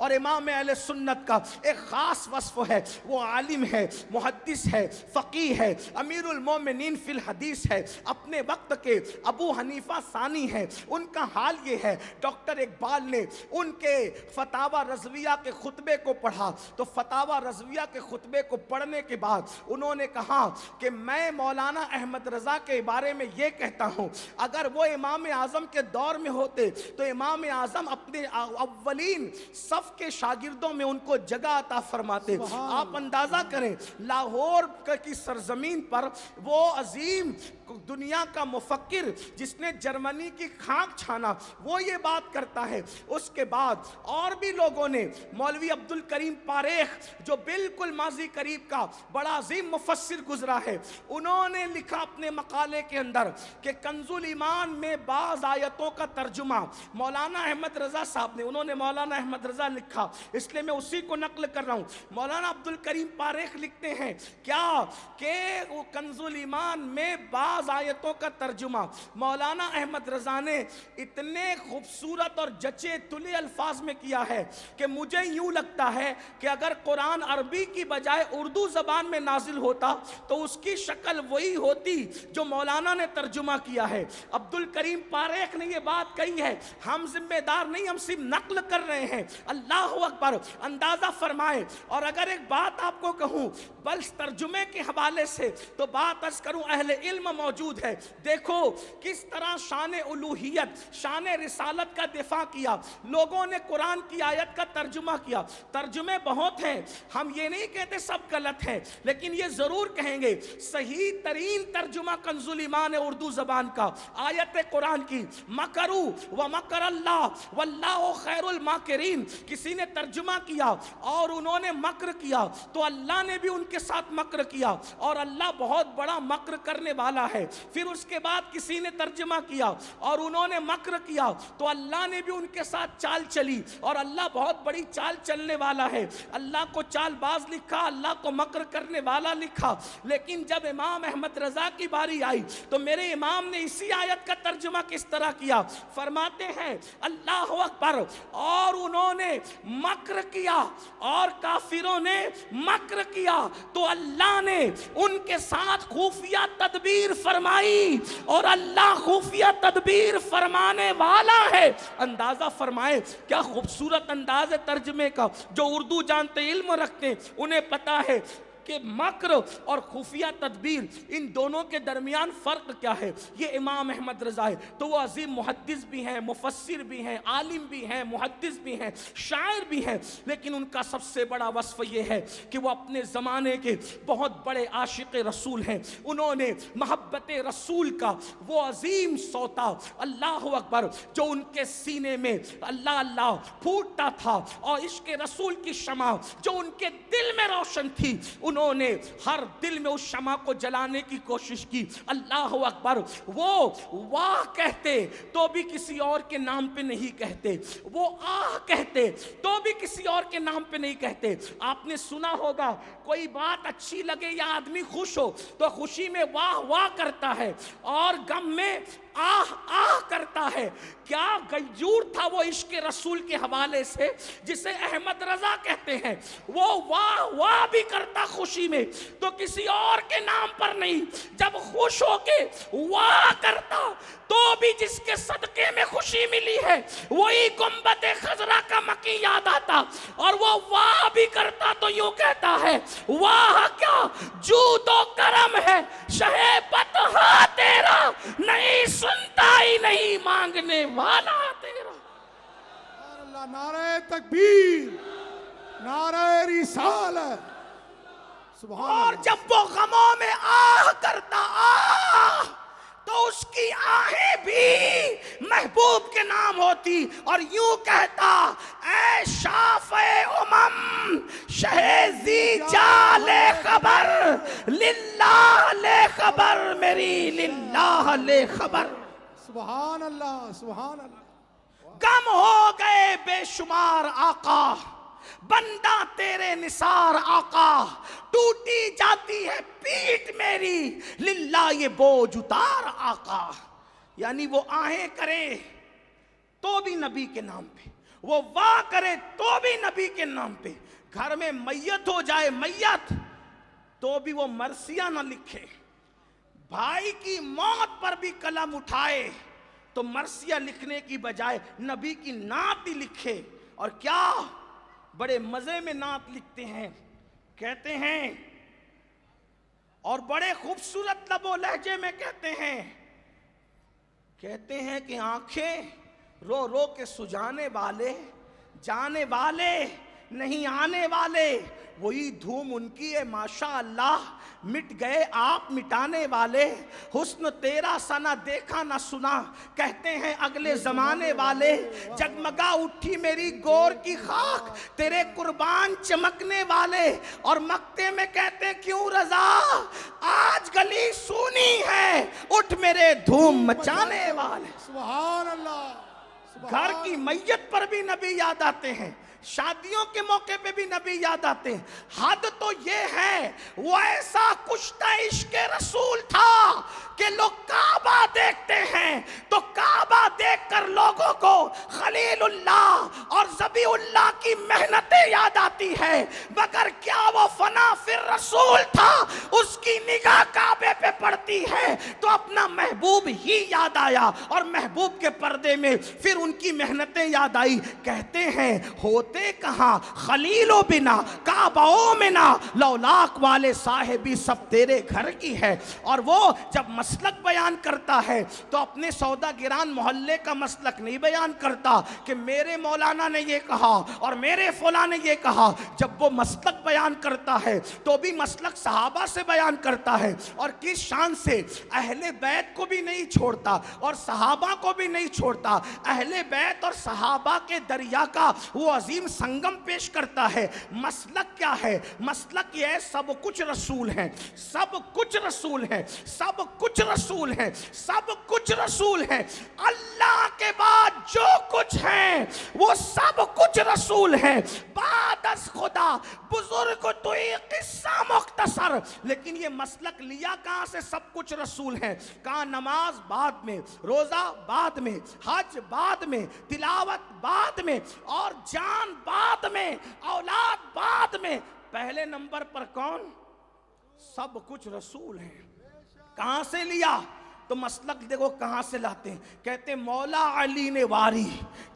اور امام اہل سنت کا ایک خاص وصف ہے، وہ عالم ہے، محدث ہے، فقیہ ہے، امیر المومنین فی الحدیث ہے، اپنے وقت کے ابو حنیفہ ثانی ہے۔ ان کا حال یہ ہے، ڈاکٹر اقبال نے ان کے فتاوی رضویہ کے خطبے کو پڑھا تو فتاوی رضویہ کے خطبے کو پڑھنے کے بعد انہوں نے کہا کہ میں مولانا احمد رضا کے بارے میں یہ کہتا ہوں، اگر وہ امام اعظم کے دور میں ہوتے تو امام اعظم اپنے اولین صف کے شاگردوں میں ان کو جگہ عطا فرماتے۔ آپ اندازہ کریں، لاہور کی سرزمین پر وہ عظیم دنیا کا مفکر جس نے جرمنی کی خاک چھانا، وہ یہ بات کرتا ہے۔ اس کے بعد اور بھی لوگوں نے، مولوی عبد الکریم پاریخ جو بالکل ماضی قریب کا بڑا عظیم مفسر گزرا ہے، انہوں نے لکھا اپنے مقالے کے اندر کہ کنز الایمان میں بعض آیتوں کا ترجمہ مولانا احمد رضا صاحب نے، انہوں نے مولانا احمد رضا لکھا، اس لیے میں اسی کو نقل کر رہا ہوں۔ مولانا عبد الکریم پاریخ لکھتے ہیں کیا کہ کنز الایمان میں بعض آیتوں کا ترجمہ مولانا احمد رضا نے اتنے خوبصورت اور جچے تلے الفاظ میں کیا ہے کہ مجھے یوں لگتا ہے کہ اگر قرآن عربی کی بجائے اردو زبان میں نازل ہوتا تو اس کی شکل وہی ہوتی جو مولانا نے ترجمہ کیا ہے۔ عبد الکریم پاریخ نے یہ بات کہی ہے، ہم ذمہ دار نہیں، ہم صرف نقل کر رہے ہیں۔ اللہ اکبر، اندازہ فرمائے۔ اور اگر ایک بات آپ کو کہوں بلس ترجمے کے حوالے سے تو بات عرض کروں، اہل علم موجود ہے، دیکھو کس طرح شان الوہیت، شان رسالت کا دفاع کیا، لوگوں نے قرآن کی آیت کا ترجمہ کیا۔ ترجمے بہت ہیں، ہم یہ نہیں کہتے سب غلط ہے، لیکن یہ ضرور کہیں گے صحیح ترین ترجمہ کنز الایمان اردو زبان کا آیت قرآن کی، مکرو و مکر اللہ واللہ خیر الماکرین، کسی نے ترجمہ کیا اور انہوں نے مکر کیا تو اللہ نے بھی ان کے ساتھ مکر کیا اور اللہ بہت بڑا مکر کرنے والا ہے۔ پھر اس کے بعد کسی نے ترجمہ کیا اور انہوں نے مکر کیا تو اللہ نے بھی ان کے ساتھ چال چلی اور اللہ بہت بڑی چال چلنے والا ہے۔ اللہ کو چال باز لکھا، اللہ کو مکر کرنے والا لکھا، لیکن جب امام احمد رضا کی باری آئی تو میرے امام نے اسی آیت کا ترجمہ کس طرح کیا، فرماتے ہیں اللہ اکبر، اور انہوں نے مکر کیا اور کافروں نے مکر کیا تو اللہ نے ان کے ساتھ خفیہ تدبیر فرمائی اور اللہ خفیہ تدبیر فرمانے والا ہے۔ اندازہ فرمائے کیا خوبصورت انداز ترجمے کا، جو اردو جانتے علم رکھتے انہیں پتا ہے کہ مکر اور خفیہ تدبیر ان دونوں کے درمیان فرق کیا ہے۔ یہ امام احمد رضا ہے تو وہ عظیم محدث بھی ہیں، مفسر بھی ہیں، عالم بھی ہیں، محدث بھی ہیں، شاعر بھی ہیں، لیکن ان کا سب سے بڑا وصف یہ ہے کہ وہ اپنے زمانے کے بہت بڑے عاشق رسول ہیں۔ انہوں نے محبت رسول کا وہ عظیم سوتا، اللہ اکبر، جو ان کے سینے میں اللہ اللہ پھوٹتا تھا اور عشق رسول کی شمع جو ان کے دل میں روشن تھی، انہوں نے ہر دل میں اس شمع کو جلانے کی کوشش کی۔ اللہ اکبر، وہ واہ کہتے تو بھی کسی اور کے نام پہ نہیں کہتے، وہ آہ کہتے تو بھی کسی اور کے نام پہ نہیں کہتے۔ آپ نے سنا ہوگا کوئی بات اچھی لگے یا آدمی خوش ہو تو خوشی میں واہ واہ کرتا ہے اور غم میں آہ آہ کرتا ہے۔ کیا غیور تھا وہ عشق رسول کے حوالے سے جسے احمد رضا کہتے ہیں، وہ واہ واہ بھی کرتا خوشی میں تو کسی اور کے نام پر نہیں، جب خوش ہو کے واہ کرتا تو بھی جس کے صدقے میں خوشی ملی ہے وہی گنبد خضرا کا مکی یاد آتا اور وہ واہ بھی کرتا تو یوں کہتا ہے واہ کیا جود و کرم ہے شہ بطحا تیرا، نہیں سنتا ہی نہیں مانگنے والا تیرا۔ اللہ، نعرہ تکبیر، نعرہ رسالت، سبحان اور اللہ۔ جب وہ غموں میں آہ کرتا آہ تو اس کی آہیں بھی محبوب کے نام ہوتی اور یوں کہتا اے شافع امم شہ ذی جال خبر، للہ لے خبر میری، للہ لے خبر۔ سبحان اللہ، سبحان اللہ۔ غم ہو گئے بے شمار آقا، بندہ تیرے نثار آقا، ٹوٹی جاتی ہے پیٹ میری، للہ یہ بوجھ اتار آقا۔ یعنی وہ آہیں کرے تو بھی نبی کے نام پہ، وہ واہ کرے تو بھی نبی کے نام پہ، گھر میں میت ہو جائے میت تو بھی وہ مرثیہ نہ لکھے، بھائی کی موت پر بھی قلم اٹھائے تو مرثیہ لکھنے کی بجائے نبی کی نعت ہی لکھے۔ اور کیا بڑے مزے میں نعت لکھتے ہیں، کہتے ہیں اور بڑے خوبصورت لب و لہجے میں کہتے ہیں کہ آنکھیں رو رو کے سجانے والے، جانے والے نہیں آنے والے، وہی دھوم ان کی ہے ماشاء اللہ، مٹ گئے آپ مٹانے والے، حسن تیرا سا نہ دیکھا نہ سنا، کہتے ہیں اگلے زمانے والے، جگمگا اٹھی میری گور کی خاک تیرے قربان چمکنے والے، اور مکتے میں کہتے ہیں کیوں رضا آج گلی سونی ہے، اٹھ میرے دھوم مچانے والے۔ سبحان اللہ، گھر کی میت پر بھی نبی یاد آتے ہیں، شادیوں کے موقع پہ بھی نبی یاد آتے ہیں۔ حد تو یہ ہے وہ ایسا کشتہ عشق رسول تھا کہ لوگ کعبہ دیکھتے ہیں تو کعبہ دیکھ کر لوگوں کو خلیل اللہ اور ذبیح اللہ کی محنتیں یاد آتی ہے، مگر کیا وہ فنا فی الرسول تھا؟ اس کی نگاہ کعبے پہ پڑتی ہے تو اپنا محبوب ہی یاد آیا، اور محبوب کے پردے میں پھر ان کی محنتیں یاد آئی۔ کہتے ہیں ہوتے کہاں خلیلو بنا کعبہ منا، لولاک والے صاحبی سب تیرے گھر کی ہے۔ اور وہ جب مسلک بیان کرتا ہے تو اپنے سودا گران محلے کا مسلک نہیں بیان کرتا کہ میرے مولانا نے یہ کہا اور میرے فلاں نے یہ کہا، جب وہ مسلک بیان کرتا ہے تو بھی مسلک صحابہ سے بیان کرتا ہے، اور کس شان سے اہل بیت کو بھی نہیں چھوڑتا اور صحابہ کو بھی نہیں چھوڑتا، اہل بیت اور صحابہ کے دریا کا وہ عظیم سنگم پیش کرتا ہے۔ مسلک کیا ہے؟ مسلک یہ ہے سب کچھ رسول ہیں، سب کچھ رسول ہیں، سب کچھ رسول ہیں، سب کچھ رسول ہیں، اللہ کے بعد جو کچھ ہیں وہ سب کچھ رسول ہیں، بعد از خدا بزرگ تو یہ قصہ مختصر۔ لیکن یہ مسلک لیا کہاں سے؟ سب کچھ رسول ہیں۔ کہاں نماز بعد میں، روزہ بعد میں، حج بعد میں، تلاوت بعد میں، اور جان بعد میں، اولاد بعد میں، پہلے نمبر پر کون؟ سب کچھ رسول ہیں۔ کہاں سے لیا؟ تو مسلک دیکھو کہاں سے لاتے ہیں، کہتے ہیں مولا علی نے واری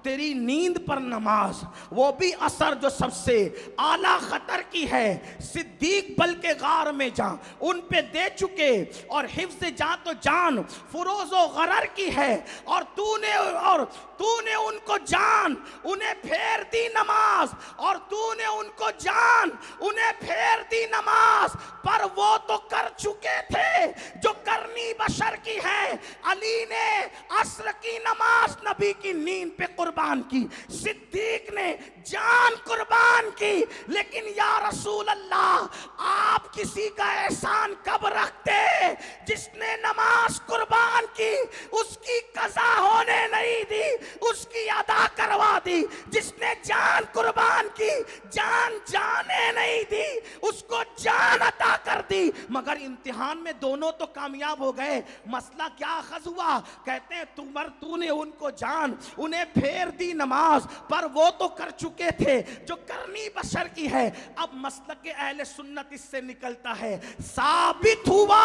تیری نیند پر نماز، وہ بھی اثر جو سب سے اعلیٰ خطر کی ہے، صدیق بلکہ غار میں جان ان پہ دے چکے، اور حفظ جان تو جان فروز و غرر کی ہے، اور تو نے ان کو جان انہیں پھیر دی نماز، اور تو نے ان کو جان انہیں پھیر دی نماز، پر وہ تو کر چکے تھے جو کرنی بشر کی ہے۔ علی نے عصر کی نماز نبی کی نیند پہ قربان کی، صدیق نے جان قربان کی، لیکن یا رسول اللہ آپ کسی کا احسان کب رکھتے؟ جس نے نماز قربان کی اس کی قضا ہونے نہیں دی، اس کی ادا کروا دی۔ جس نے جان قربان کی جان جانے نہیں دی، اس کو جان عطا کر دی، مگر امتحان میں دونوں تو کامیاب ہو گئے۔ مسئلہ کیا اخذ ہوا؟ کہتے ہیں تو نے ان کو جان انہیں پھیر دی نماز، پر وہ تو کر چکے تھے جو کرنی بشر کی ہے۔ اب مسلک اہل سنت اس سے نکلتا ہے، ثابت ہوا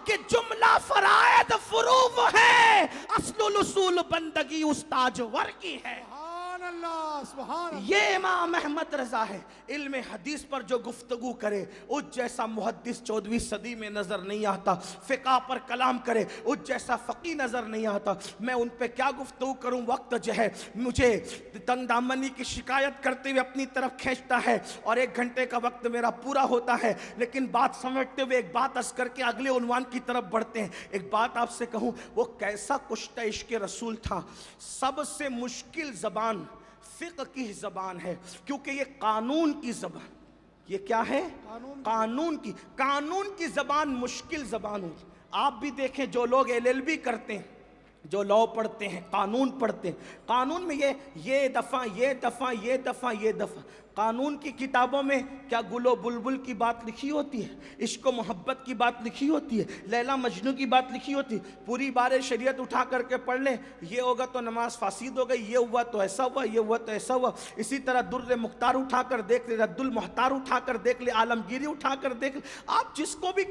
کہ جملہ فرائض فروض ہے، اصل الاصول بندگی استاجور کی ہے۔ سبحان اللہ، سبحان اللہ۔ یہ امام احمد رضا ہے۔ علم حدیث پر جو گفتگو کرے اس جیسا محدث 14ویں صدی میں نظر نہیں آتا، فقہ پر کلام کرے اس جیسا فقی نظر نہیں آتا۔ میں ان پہ کیا گفتگو کروں، وقت جو ہے مجھے تنگ دامنی کی شکایت کرتے ہوئے اپنی طرف کھینچتا ہے، اور 1 گھنٹے کا وقت میرا پورا ہوتا ہے، لیکن بات سمجھتے ہوئے ایک بات عرض کر کے اگلے عنوان کی طرف بڑھتے ہیں۔ ایک بات آپ سے کہوں، وہ کیسا کشتہ عشق رسول تھا۔ سب سے مشکل زبان فقہ کی زبان ہے، کیونکہ یہ قانون کی زبان، یہ کیا ہے؟ قانون کی زبان مشکل زبان ہوتی۔ آپ بھی دیکھیں جو لوگ LLB کرتے ہیں، جو لاء پڑھتے ہیں، قانون پڑھتے ہیں، قانون میں یہ دفعہ قانون کی کتابوں میں کیا گل و بلبل کی بات لکھی ہوتی ہے؟ عشق و محبت کی بات لکھی ہوتی ہے؟ لیلا مجنو کی بات لکھی ہوتی ہے؟ پوری بار شریعت اٹھا کر کے پڑھ لیں، یہ ہوگا تو نماز فاسد ہو گئی، یہ ہوا تو ایسا ہوا، یہ ہوا تو ایسا ہوا. اسی طرح در مختار اٹھا کر دیکھ لیں، رد المختار اٹھا کر دیکھ لیں، عالمگیری اٹھا کر دیکھ لیں. آپ جس کو بھی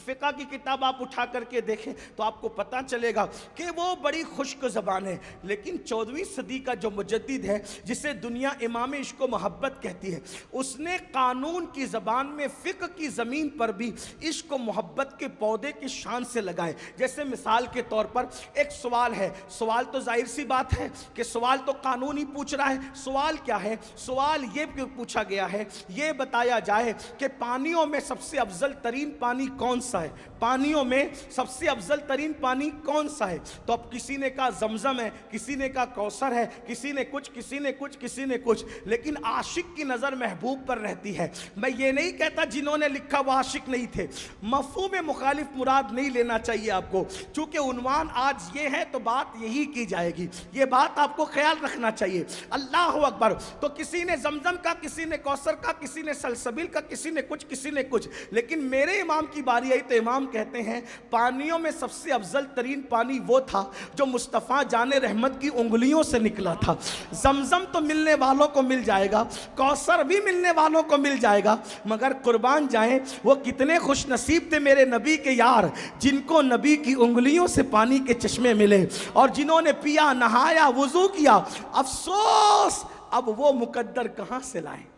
فقہ کی کتاب آپ اٹھا کر کے دیکھیں تو آپ کو پتہ چلے گا کہ وہ بڑی خشک زبان ہے. لیکن 14ویں صدی کا جو مجدد ہے جسے دنیا امام عشق و محبت کہتی ہے، اس نے قانون کی زبان میں فقہ کی زمین پر بھی عشق و محبت کے پودے کی شان سے لگائے. جیسے مثال کے طور پر ایک سوال ہے، سوال تو ظاہر سی بات ہے کہ سوال تو قانون ہی پوچھ رہا ہے. سوال کیا ہے؟ سوال یہ پوچھا گیا ہے، یہ بتایا جائے کہ پانیوں میں سب سے افضل ترین پانی کون سا ہے؟ پانیوں میں سب سے افضل ترین پانی کون سا ہے؟ تو اب کسی نے کہا زمزم ہے، کسی نے کہا کوثر ہے، کسی نے کچھ، کسی نے کچھ، کسی نے کچھ. لیکن عاشق کی نظر محبوب پر رہتی ہے. میں یہ نہیں کہتا جنہوں نے لکھا وہ عاشق نہیں تھے، مفہوم مخالف مراد نہیں لینا چاہیے آپ کو. چونکہ عنوان آج یہ ہے تو بات یہی کی جائے گی، یہ بات آپ کو خیال رکھنا چاہیے. اللہ اکبر. تو کسی نے زمزم کا، کسی نے کوثر کا، کسی نے سلسبیل کا، کسی نے کچھ، کسی نے کچھ. لیکن میرے امام کی باری آئی تو امام کہتے ہیں پانیوں میں سب سے افضل ترین پانی وہ تھا جو مصطفیٰ جان رحمت کی انگلیوں سے نکلا تھا. زمزم تو ملنے والوں کو مل جائے گا، کوثر بھی ملنے والوں کو مل جائے گا، مگر قربان جائیں وہ کتنے خوش نصیب تھے میرے نبی کے یار جن کو نبی کی انگلیوں سے پانی کے چشمے ملے، اور جنہوں نے پیا، نہایا، وضو کیا. افسوس اب وہ مقدر کہاں سے لائیں؟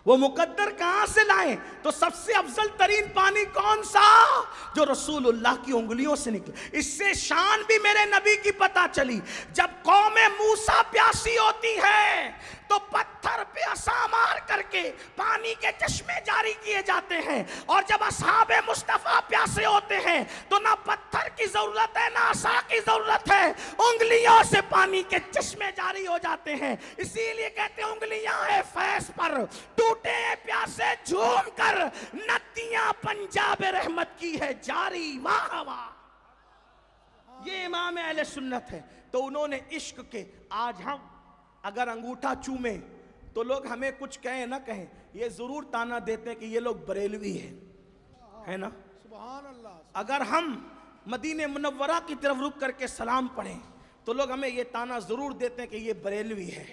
وہ مقدر کہاں سے لائیں؟ تو سب سے افضل ترین پانی کون سا؟ جو رسول اللہ کی انگلیوں سے نکلے. اس سے شان بھی میرے نبی کی پتہ چلی. جب قوم موسیٰ پیاسی ہوتی ہے تو پتھر پہ عصا مار کر کے پانی کے چشمے جاری کیے جاتے ہیں، اور جب اصحاب مصطفیٰ پیاسے ہوتے ہیں تو نہ پتھر کی ضرورت ہے، نہ عصا کی ضرورت ہے، انگلیوں سے پانی کے چشمے جاری ہو جاتے ہیں. اسی لیے کہتے ہیں انگلیاں ہیں فیض پر، ٹوٹے پیاسے جھوم کر، ندیاں پنجاب رحمت کی ہے جاری. واہ واہ. یہ امام اہل سنت ہے. تو انہوں نے عشق کے، آج ہم اگر انگوٹھا چومیں تو لوگ ہمیں کچھ کہیں نہ کہیں، یہ ضرور تانا دیتے ہیں کہ یہ لوگ بریلوی ہیں، ہے نا؟ سبحان اللہ. اگر ہم مدینہ منورہ کی طرف رک کر کے سلام پڑھیں تو لوگ ہمیں یہ تانا ضرور دیتے ہیں کہ یہ بریلوی ہے.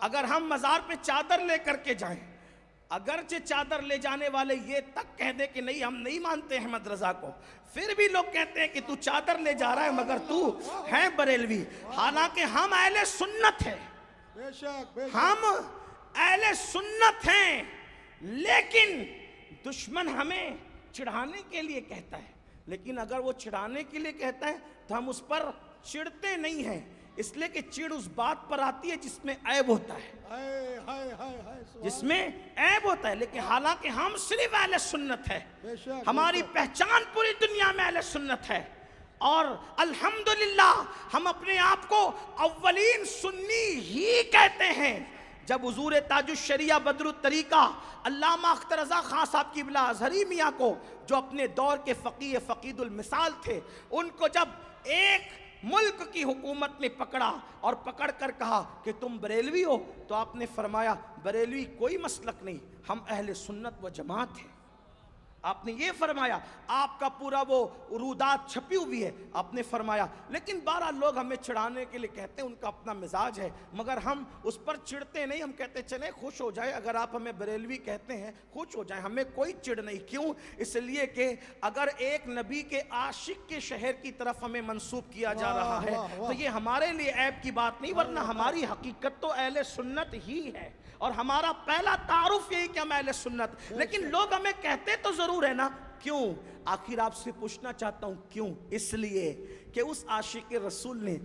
اگر ہم مزار پہ چادر لے کر کے جائیں، اگرچہ چادر لے جانے والے یہ تک کہہ دے کہ نہیں ہم نہیں مانتے احمد رضا کو، پھر بھی لوگ کہتے ہیں کہ تو چادر لے جا رہا ہے مگر تو ہے بریلوی. حالانکہ ہم اہل سنت ہیں، بے شک، بے شک. ہم اہل سنت ہیں، لیکن دشمن ہمیں چڑھانے کے لیے کہتا ہے. لیکن اگر وہ چڑھانے کے لیے کہتا ہے تو ہم اس پر چڑھتے نہیں ہیں، اس لیے کہ چڑ اس بات پر آتی ہے جس میں عیب ہوتا ہے، ہائے ہائے ہائے ہائے. جس میں عیب ہوتا ہے. لیکن حالانکہ ہم صرف اہل سنت ہے، بے شک. ہماری پہچان پوری دنیا میں اہل سنت ہے. اور الحمدللہ ہم اپنے آپ کو اولین سنی ہی کہتے ہیں. جب حضور تاج الشریعہ بدر الطریقہ علامہ اختر رضا خان صاحب کی بلا ازہری میاں کو، جو اپنے دور کے فقیہ فقید المثال تھے، ان کو جب ایک ملک کی حکومت نے پکڑا اور پکڑ کر کہا کہ تم بریلوی ہو، تو آپ نے فرمایا بریلوی کوئی مسلک نہیں، ہم اہل سنت و جماعت ہیں. آپ نے یہ فرمایا. آپ کا پورا وہ عروضات چھپی ہوئی ہے. آپ نے فرمایا لیکن 12 لوگ ہمیں چڑھانے کے لیے کہتے ہیں، ان کا اپنا مزاج ہے، مگر ہم اس پر چڑھتے نہیں. ہم کہتے چلیں خوش ہو جائے، اگر آپ ہمیں بریلوی کہتے ہیں خوش ہو جائیں، ہمیں کوئی چڑھ نہیں. کیوں؟ اس لیے کہ اگر ایک نبی کے عاشق کے شہر کی طرف ہمیں منسوب کیا جا رہا ہے تو یہ ہمارے لیے عیب کی بات نہیں، ورنہ ہماری حقیقت تو اہل سنت ہی ہے، اور ہمارا پہلا تعارف یہی کہ ہم اہل سنت. لیکن لوگ ہمیں کہتے تو ضرور ہے نا. کیوں؟ آخر آپ سے پوچھنا چاہتا ہوں کیوں؟ اس لیے کہ اس عاشق رسول نے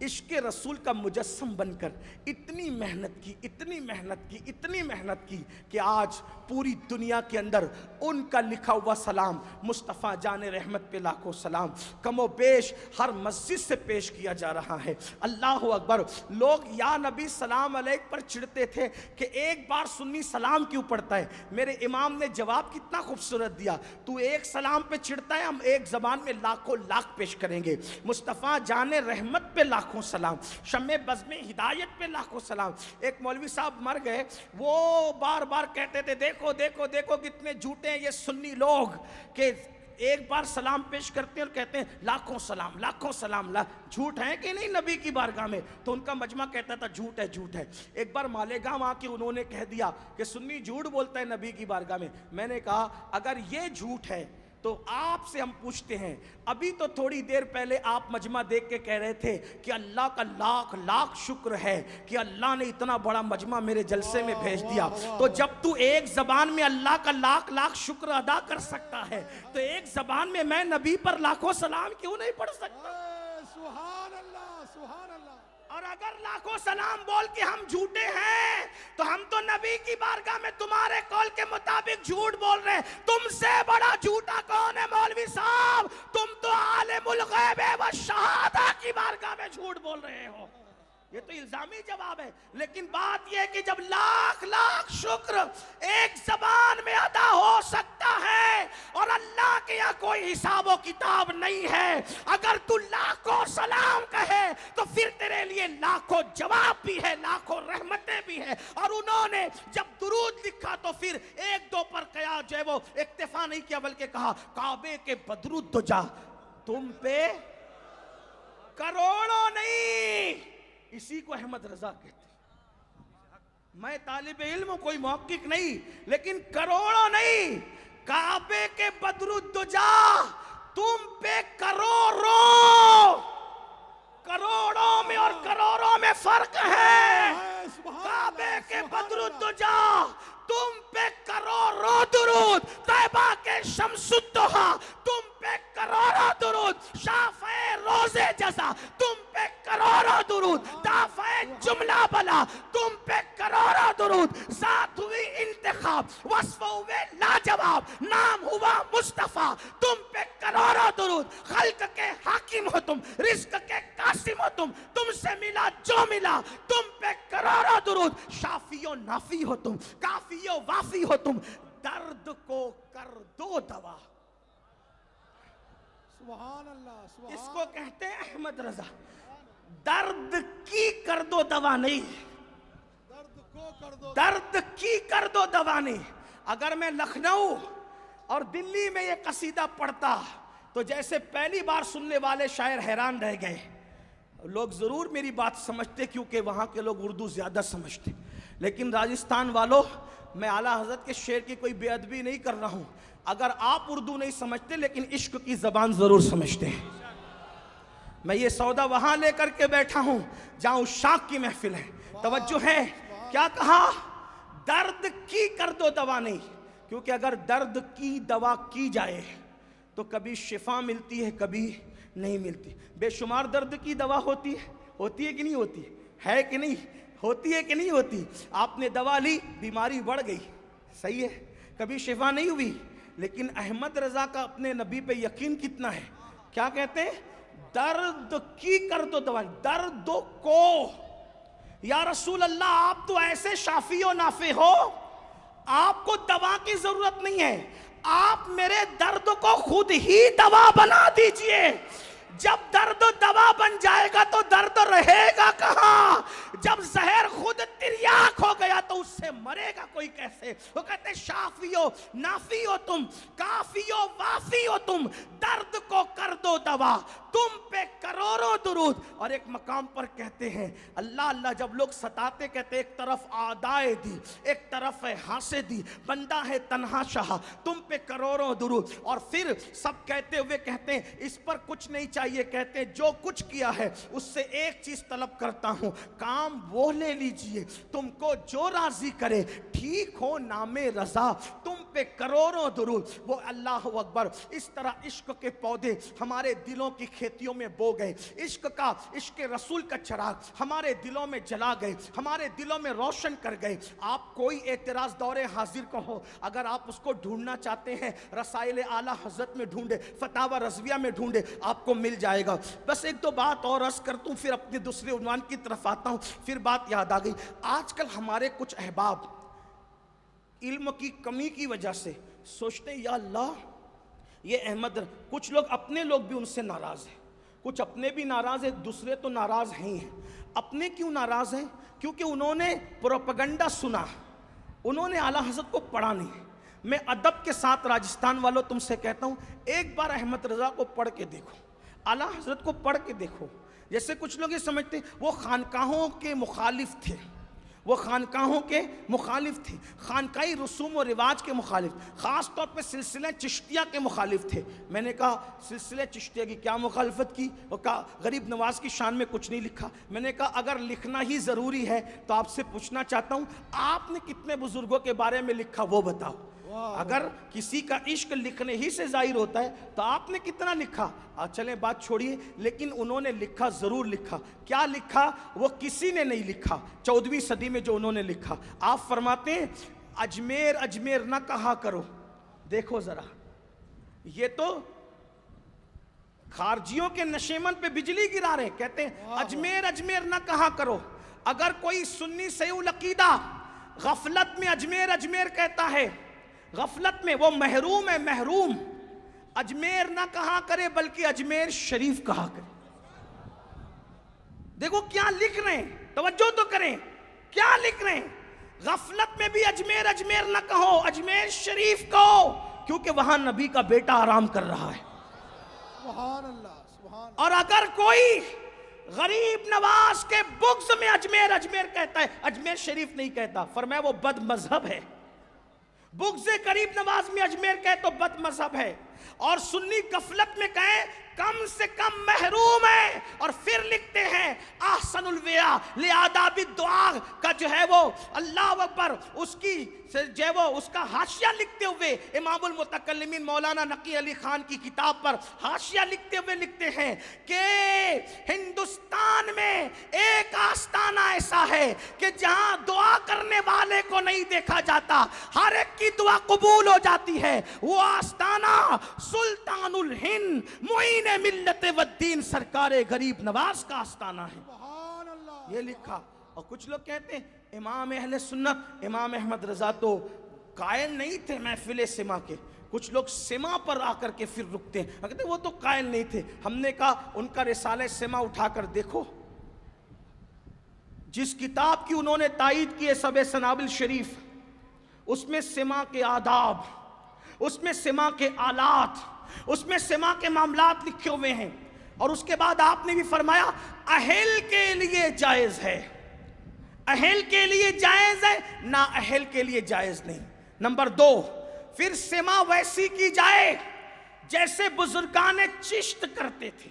عشق رسول کا مجسم بن کر اتنی محنت کی، اتنی محنت کی، اتنی محنت کی کہ آج پوری دنیا کے اندر ان کا لکھا ہوا سلام، مصطفیٰ جان رحمت پہ لاکھوں سلام، کم و بیش ہر مسجد سے پیش کیا جا رہا ہے. اللہ اکبر. لوگ یا نبی سلام علیک پر چڑھتے تھے کہ ایک بار سنی سلام کیوں پڑھتا ہے. میرے امام نے جواب کتنا خوبصورت دیا، تو ایک سلام پہ چڑھتا ہے، ہم ایک زبان میں لاکھوں لاکھ پیش کریں گے. مصطفیٰ جان رحمت پہ لاکھوں سلام، شمع بزم ہدایت پہ لاکھوں سلام۔ ایک مولوی صاحب مر گئے، وہ بار بار کہتے تھے دیکھو دیکھو دیکھو کتنے جھوٹے ہیں یہ سنی لوگ، کہ ایک بار سلام پیش کرتے ہیں اور کہتے ہیں لاکھوں سلام لاکھوں سلام۔ جھوٹ ہے کہ نہیں نبی کی بارگاہ میں؟ تو ان کا مجمع کہتا تھا جھوٹ ہے جھوٹ ہے۔ ایک بار مالیگاؤں آ کے انہوں نے کہہ دیا کہ سنی جھوٹ بولتا ہے نبی کی بارگاہ میں۔ میں نے کہا اگر یہ جھوٹ ہے تو آپ سے ہم پوچھتے ہیں، ابھی تو تھوڑی دیر پہلے آپ مجمع دیکھ کے کہہ رہے تھے کہ اللہ کا لاکھ لاکھ شکر ہے کہ اللہ نے اتنا بڑا مجمع میرے جلسے میں بھیج دیا۔ تو جب تو ایک زبان میں اللہ کا لاکھ لاکھ شکر ادا کر سکتا ہے تو ایک زبان میں میں نبی پر لاکھوں سلام کیوں نہیں پڑھ سکتا؟ سبحان اللہ سبحان اللہ۔ اور اگر لاکھوں سلام بول کے ہم جھوٹے ہیں تو ہم تو نبی کی بارگاہ میں تمہارے قول کے مطابق جھوٹ بول رہے ہیں۔ تم سے بڑا جھوٹا کون ہے مولوی صاحب؟ تم تو عالم الغیب والشہادہ کی بارگاہ میں جھوٹ بول رہے ہو۔ یہ تو الزامی جواب ہے، لیکن بات یہ ہے کہ جب لاکھ لاکھ شکر ایک زبان میں ادا ہو سکتا ہے اور اللہ کے یہاں کوئی حساب و کتاب نہیں ہے، اگر تو لاکھوں سلام کہے تو پھر تیرے لیے لاکھوں جواب بھی ہے، لاکھوں رحمتیں بھی ہے۔ اور انہوں نے جب درود لکھا تو پھر ایک دو پر کیا جو ہے وہ اکتفا نہیں کیا، بلکہ کہا کعبے کے بدرالدجا تم پہ کروڑوں نہیں، اسی کو احمد رضا کہتے ہیں۔ میں طالب علم ہوں، کوئی محقق نہیں، لیکن کروڑوں نہیں، کعبے کے بدرالدجا تم پہ کروڑوں، کروڑوں میں اور کروڑوں میں فرق ہے۔ کعبے کے بدرالدجا تم پہ کروڑوں درود، طیبہ کے شمس الدہا تم پہ کروڑوں درود، شافع روز جزا تم پہ کروڑوں درود، دافع جملہ بلا تم پہ کروڑوں درود، ذات ہوئی انتخاب، وصف ہوئے لاجواب، نام ہوا مصطفیٰ تم پہ کروڑوں درود، خلق کے حاکم ہو تم، رزق کے قاسم ہو تم سے ملا جو ملا تم پہ کروڑوں درود، شافی و نافی ہو تم، کافی و وافی ہو تم، درد کو کر دو دوا۔ سبحان اللہ سبحان۔ اس کو کہتے ہیں احمد رضا، درد کی کر دو دوا نہیں، درد کو کر دو، درد کی کر دو دوا نہیں۔ اگر میں لکھنؤ اور دلی میں یہ قصیدہ پڑھتا تو جیسے پہلی بار سننے والے شاعر حیران رہ گئے۔ لوگ ضرور میری بات سمجھتے کیونکہ وہاں کے لوگ اردو زیادہ سمجھتے، لیکن راجستھان والوں میں اعلیٰ حضرت کے شعر کی کوئی بے ادبی نہیں کر رہا ہوں، اگر آپ اردو نہیں سمجھتے لیکن عشق کی زبان ضرور سمجھتے ہیں۔ میں یہ سودا وہاں لے کر کے بیٹھا ہوں جہاں عشاق کی محفل ہے، توجہ ہے، کیا کہا؟ درد کی کر دو دوا نہیں، کیونکہ اگر درد کی دوا کی جائے تو کبھی شفا ملتی ہے کبھی نہیں ملتی۔ بے شمار درد کی دوا ہوتی ہے کہ نہیں ہوتی ہے کہ نہیں ہوتی ہے کہ نہیں ہوتی؟ آپ نے دوا لی، بیماری بڑھ گئی، صحیح ہے، کبھی شفا نہیں ہوئی، لیکن احمد رضا کا اپنے نبی پہ یقین کتنا ہے؟ کیا کہتے ہیں؟ درد کی کر دو دوا، درد کو، یا رسول اللہ آپ تو ایسے شافی و نافع ہو، آپ کو دوا کی ضرورت نہیں ہے، آپ میرے درد کو خود ہی دوا بنا دیجئے۔ جب درد دوا بن جائے گا تو درد رہے گا کہاں؟ جب زہر خود تریاک ہو گیا تو اس سے مرے گا کوئی کیسے؟ وہ کہتے شافی ہو نافی ہو تم، کافی ہو وافی ہو تم، درد کو کر دو دوا، تم پہ کروڑوں درود۔ اور ایک مقام پر کہتے ہیں اللہ اللہ جب لوگ ستاتے کہتے ایک طرف آدائے دی ایک طرف ہے حاسدی، بندہ ہے تنہا شاہ تم پہ کروڑوں درود۔ اور پھر سب کہتے ہوئے کہتے ہیں اس پر کچھ نہیں چاہیے، کہتے ہیں جو کچھ کیا ہے اس سے ایک چیز طلب کرتا ہوں، کام وہ لے لیجئے تم کو جو راضی کرے، ٹھیک ہو نام رضا تم پہ کروڑوں درود۔ وہ اللہ اکبر، اس طرح عشق کے پودے ہمارے دلوں کی کھیتیوں میں بو گئے، عشق رسول کا چراغ ہمارے دلوں میں جلا گئے، ہمارے دلوں میں روشن کر گئے۔ آپ کوئی اعتراض دور حاضر کا ہو، اگر آپ اس کو ڈھونڈنا چاہتے ہیں رسائل اعلیٰ حضرت میں ڈھونڈے، فتاوی رضویہ میں ڈھونڈے، آپ کو مل جائے گا۔ بس ایک دو بات اور عرض کرتا ہوں پھر اپنے دوسرے عنوان کی طرف آتا ہوں۔ پھر بات یاد آ گئی، آج کل ہمارے کچھ احباب علم کی کمی کی وجہ سے سوچتے ہیں یا اللہ یہ احمد، کچھ لوگ اپنے لوگ بھی ان سے ناراض ہیں، کچھ اپنے بھی ناراض ہیں، دوسرے تو ناراض ہیں۔ اپنے کیوں ناراض ہیں؟ کیونکہ انہوں نے پروپیگنڈا سنا، انہوں نے اعلیٰ حضرت کو پڑھا نہیں۔ میں ادب کے ساتھ راجستھان والوں تم سے کہتا ہوں، ایک بار احمد رضا کو پڑھ کے دیکھو، اعلیٰ حضرت کو پڑھ کے دیکھو۔ جیسے کچھ لوگ یہ سمجھتے ہیں وہ خانقاہوں کے مخالف تھے، وہ خانقاہوں کے مخالف تھے، خانقاہی رسوم و رواج کے مخالف، خاص طور پہ سلسلہ چشتیہ کے مخالف تھے۔ میں نے کہا سلسلہ چشتیہ کی کیا مخالفت کی؟ وہ کہا غریب نواز کی شان میں کچھ نہیں لکھا۔ میں نے کہا اگر لکھنا ہی ضروری ہے تو آپ سے پوچھنا چاہتا ہوں، آپ نے کتنے بزرگوں کے بارے میں لکھا وہ بتاؤ۔ اگر کسی کا عشق لکھنے ہی سے ظاہر ہوتا ہے تو آپ نے کتنا لکھا؟ چلیں بات چھوڑیے، لیکن انہوں نے لکھا، ضرور لکھا۔ کیا لکھا؟ وہ کسی نے نہیں لکھا۔ 14ویں صدی میں جو انہوں نے لکھا، آپ فرماتے ہیں اجمیر اجمیر نہ کہا کرو۔ دیکھو ذرا، یہ تو خارجیوں کے نشیمن پہ بجلی گرا رہے ہیں، کہتے ہیں اجمیر اجمیر نہ کہا کرو۔ اگر کوئی سنی صحیح العقیدہ غفلت میں اجمیر اجمیر کہتا ہے، غفلت میں، وہ محروم ہے، محروم۔ اجمیر نہ کہا کرے بلکہ اجمیر شریف کہا کرے۔ دیکھو کیا لکھ رہے ہیں، توجہ تو کریں، کیا لکھ رہے ہیں؟ غفلت میں بھی اجمیر اجمیر نہ کہو، اجمیر شریف کہو، کیونکہ وہاں نبی کا بیٹا آرام کر رہا ہے۔ سبحان اللہ، سبحان اور اگر کوئی غریب نواز کے بغض میں اجمیر اجمیر کہتا ہے، اجمیر شریف نہیں کہتا، فرمایا وہ بد مذہب ہے۔ بغض غریب نواز میں اجمیر کہے تو بد مذہب ہے، اور سنی غفلت میں کہیں کم سے کم محروم ہے۔ اور پھر لکھتے ہیں احسن الویا لآداب الدعاء کا جو ہے وہ اللہ اکبر، اس کی جو ہے وہ اس کا حاشیہ لکھتے ہوئے امام المتکلمین مولانا نقی علی خان کی کتاب پر حاشیہ لکھتے ہوئے لکھتے ہیں کہ ہندوستان میں ایک آستانہ ایسا ہے کہ جہاں دعا کرنے والے کو نہیں دیکھا جاتا، ہر ایک کی دعا قبول ہو جاتی ہے۔ وہ آستانہ سلطان الہند معین ملت والدین سرکار غریب نواز کا آستانہ ہے۔ سبحان اللہ، یہ لکھا۔ اور کچھ لوگ کہتے ہیں امام اہل سنت امام احمد رضا تو قائل نہیں تھے محفل سما کے۔ کچھ لوگ سما پر آ کر کے پھر رکتے ہیں، کہتے ہیں وہ تو قائل نہیں تھے۔ ہم نے کہا ان کا رسالہ سما اٹھا کر دیکھو، جس کتاب کی انہوں نے تائید کی ہے سب سنابل شریف، اس میں سما کے آداب، اس میں سما کے آلات، اس میں سما کے معاملات لکھے ہوئے ہیں۔ اور اس کے بعد آپ نے بھی فرمایا اہل کے لیے جائز ہے، اہل کے لیے جائز ہے، نا اہل کے لیے جائز نہیں۔ نمبر 2، پھر سما ویسی کی جائے جیسے بزرگان چشت کرتے تھے،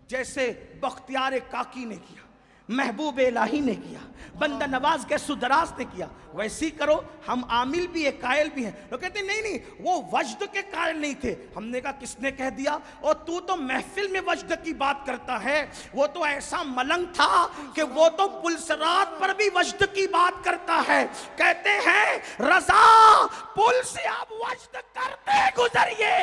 جیسے بختیار کاکی نے کیا، محبوب الہی نے کیا، بندہ نواز گیسو دراز نے کیا، ویسی کرو۔ ہم عامل بھی ہیں، قائل بھی ہیں۔ لوگ کہتے ہیں نہیں وہ وجد کے قائل نہیں تھے۔ ہم نے کہا کس نے کہہ دیا؟ اور تو محفل میں وجد کی بات کرتا ہے، وہ تو ایسا ملنگ تھا کہ وہ تو پلسرات پر بھی وجد کی بات کرتا ہے۔ کہتے ہیں رضا پل سے آپ وجد کرتے گزریے،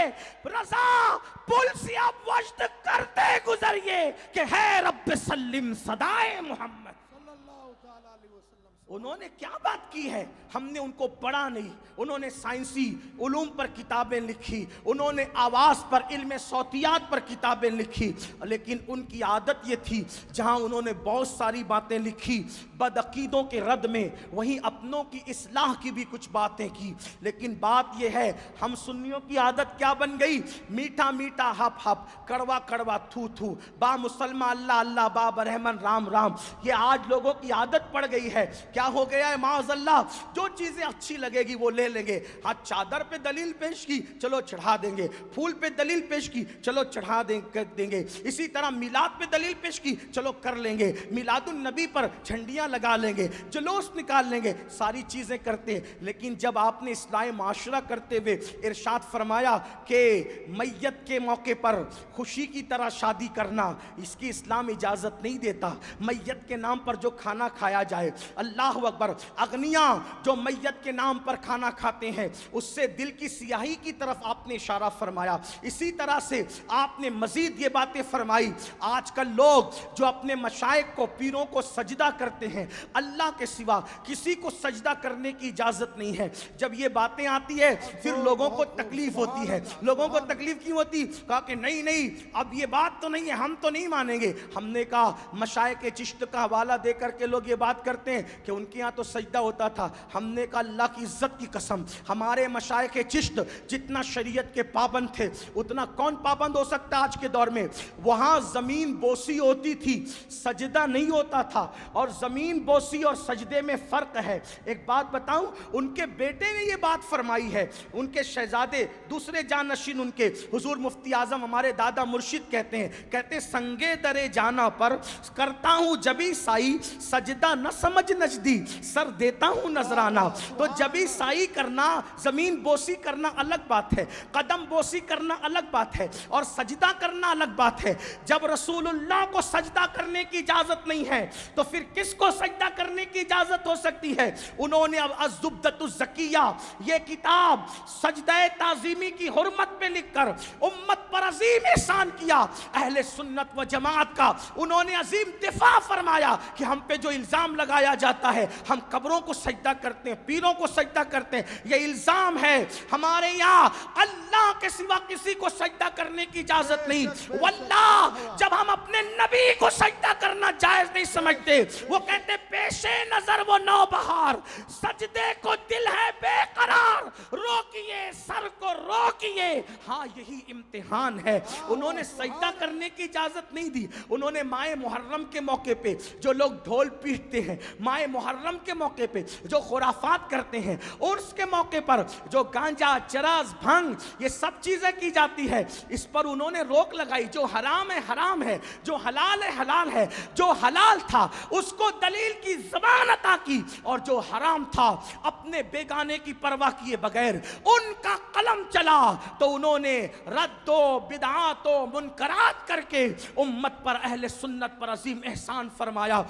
رضا پل سے آپ وجد کرتے گزریے کہ ہے رب سلم صدائے محمد۔ صلی اللہ تعالیٰ علیہ وسلم۔ انہوں نے کیا بات کی ہے؟ ہم نے ان کو پڑھا نہیں۔ انہوں نے سائنسی علوم پر کتابیں لکھی، انہوں نے آواز پر، علم صوتیات پر کتابیں لکھی، لیکن ان کی عادت یہ تھی جہاں انہوں نے بہت ساری باتیں لکھی بدعقیدوں کے رد میں، وہیں اپنوں کی اصلاح کی بھی کچھ باتیں کی۔ لیکن بات یہ ہے ہم سنیوں کی عادت کیا بن گئی؟ میٹھا میٹھا ہپ ہپ، کڑوا کڑوا تھو تھو، با مسلمہ اللہ اللہ، با برہمن رام رام۔ یہ آج لوگوں کی عادت پڑ گئی ہے۔ کیا ہو گیا ہے؟ معاذ اللہ، جو چیزیں اچھی لگے گی وہ لے لیں گے۔ ہاں چادر پہ دلیل پیش کی، چلو چڑھا دیں گے۔ پھول پہ دلیل پیش کی، چلو چڑھا دیں گے۔ اسی طرح میلاد پہ دلیل پیش کی، چلو کر لیں گے۔ میلاد النبی پر جھنڈیاں لگا لیں گے، جلوس نکال لیں گے، ساری چیزیں کرتے ہیں۔ لیکن جب آپ نے اصلاح معاشرہ کرتے ہوئے ارشاد فرمایا کہ میت کے موقع پر خوشی کی طرح شادی کرنا، اس کی اسلام اجازت نہیں دیتا۔ میت کے نام پر جو کھانا کھایا جائے، اللہ اللہ اکبر. اغنیا جو میت کے نام پر کھانا کھاتے ہیں اس سے دل کی سیاہی کی طرف آپ نے اشارہ فرمایا. اسی طرح سے آپ نے مزید یہ باتیں فرمائی. آج کل لوگ جو اپنے مشائخ کو پیروں کو سجدہ کرتے ہیں, اللہ کے سوا کسی کو سجدہ کرنے کی اجازت نہیں ہے. جب یہ باتیں آتی ہے پھر لوگوں کو تکلیف ہوتی ہے. لوگوں کو تکلیف کیوں ہوتی؟ کہا کہ نہیں اب یہ بات تو نہیں ہے, ہم تو نہیں مانیں گے. ہم نے کہا مشائخ چشت کا حوالہ دے کر کے لوگ یہ بات کرتے ہیں کہ ان کے ہاں تو سجدہ ہوتا تھا. ہم نے کہا اللہ کی عزت کی قسم, ہمارے مشائخ چشت جتنا شریعت کے پابند تھے اتنا کون پابند ہو سکتا آج کے دور میں؟ وہاں زمین بوسی ہوتی تھی, سجدہ نہیں ہوتا تھا. اور زمین بوسی اور سجدے میں فرق ہے. ایک بات بتاؤں, ان کے بیٹے نے یہ بات فرمائی ہے, ان کے شہزادے دوسرے جانشین ان کے حضور مفتی اعظم ہمارے دادا مرشد کہتے ہیں سنگے درے جانا پر کرتا ہوں جبھی سائی, سجدہ نہ سمجھ نجدی سر دیتا ہوں نذرانہ. تو جبھی سائی کرنا, زمین بوسی کرنا الگ بات ہے, قدم بوسی کرنا الگ بات ہے, اور سجدہ کرنا الگ بات ہے. جب رسول اللہ کو سجدہ کرنے کی اجازت نہیں ہے تو پھر کس کو سجدہ کرنے کی اجازت ہو سکتی ہے؟ انہوں نے اب الزبدۃ الزکیہ یہ کتاب سجدہ تعظیمی کی حرمت پہ لکھ کر امت پر عظیم احسان کیا. اہل سنت و جماعت کا انہوں نے عظیم دفاع فرمایا کہ ہم پہ جو الزام لگایا جاتا ہے ہم قبروں کو سجدہ کرتے ہیں, پیروں کو سجدہ کرتے ہیں, یہ الزام ہے. ہمارے یہاں اللہ کے سوا کسی کو سجدہ کرنے کی اجازت نہیں. واللہ جب ہم اپنے نبی کو سجدہ کرنا جائز نہیں سمجھتے, وہ کہتے پیش نظر وہ نوبہار, سجدے کو دل ہے بے قرار, روکیے سر کو روکیے. ہاں یہی امتحان ہے. انہوں نے سجدہ کرنے کی اجازت نہیں دی. انہوں نے ماہ محرم کے موقع پہ جو لوگ ڈھول پیٹتے ہیں, ماہ محرم کے موقع پہ جو خرافات کرتے ہیں, عرس کے موقع پر جو گانجا چرس بھنگ یہ سب چیزیں کی جاتی ہے, اس پر انہوں نے روک لگائی. جو حرام ہے حرام ہے, جو حلال ہے حلال ہے. جو حلال تھا اس کو دلیل کی زبان عطا کی, اور جو حرام تھا اپنے بیگانے کی پرواہ کیے بغیر ان کا قلم چلا تو انہوں نے رد و بدعات و منکرات کر کے امت پر, اہل سنت پر عظیم احسان فرمایا.